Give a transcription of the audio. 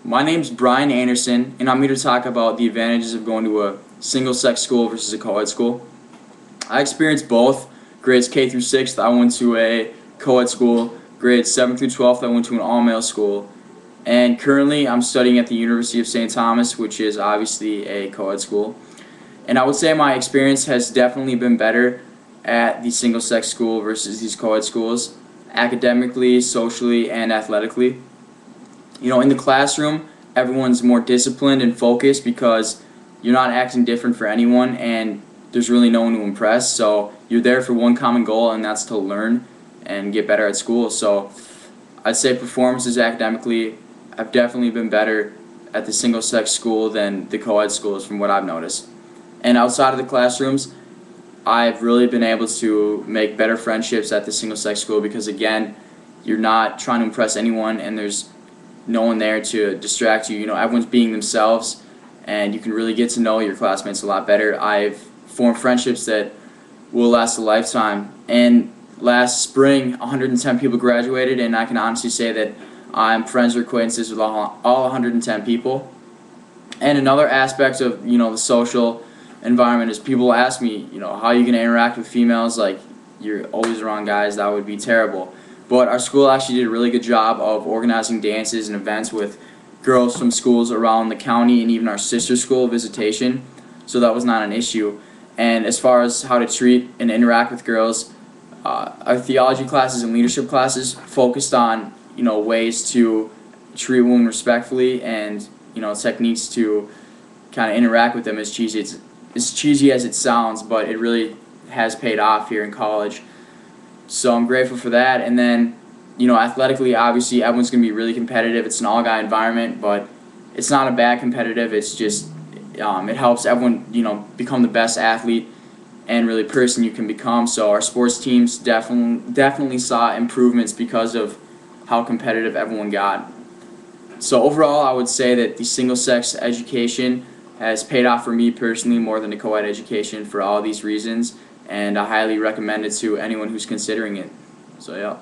My name's Brian Anderson, and I'm here to talk about the advantages of going to a single-sex school versus a co-ed school. I experienced both. Grades K through 6th, I went to a co-ed school. Grades 7th through 12th, I went to an all-male school. And currently, I'm studying at the University of St. Thomas, which is obviously a co-ed school. And I would say my experience has definitely been better at the single-sex school versus these co-ed schools, academically, socially, and athletically. In the classroom, everyone's more disciplined and focused because you're not acting different for anyone and there's really no one to impress. So you're there for one common goal, and that's to learn and get better at school. So I'd say performances academically have definitely been better at the single-sex school than the co-ed schools from what I've noticed. And outside of the classrooms, I've really been able to make better friendships at the single-sex school because, again, you're not trying to impress anyone and there's no one there to distract you. Everyone's being themselves, and you can really get to know your classmates a lot better. I've formed friendships that will last a lifetime. And last spring, 110 people graduated, and I can honestly say that I'm friends or acquaintances with all 110 people. And another aspect of the social environment is people ask me, how are you going to interact with females? Like, you're always around guys. That would be terrible. But our school actually did a really good job of organizing dances and events with girls from schools around the county and even our sister school visitation, so that was not an issue. And as far as how to treat and interact with girls, our theology classes and leadership classes focused on ways to treat women respectfully and techniques to kind of interact with them. As cheesy as it sounds, but it really has paid off here in college. So I'm grateful for that. And then, athletically, obviously, everyone's going to be really competitive. It's an all-guy environment, but it's not a bad competitive. It's just, it helps everyone, become the best athlete and really person you can become. So our sports teams definitely saw improvements because of how competitive everyone got. So overall, I would say that the single-sex education has paid off for me personally more than the co-ed education for all these reasons, and I highly recommend it to anyone who's considering it. So yeah.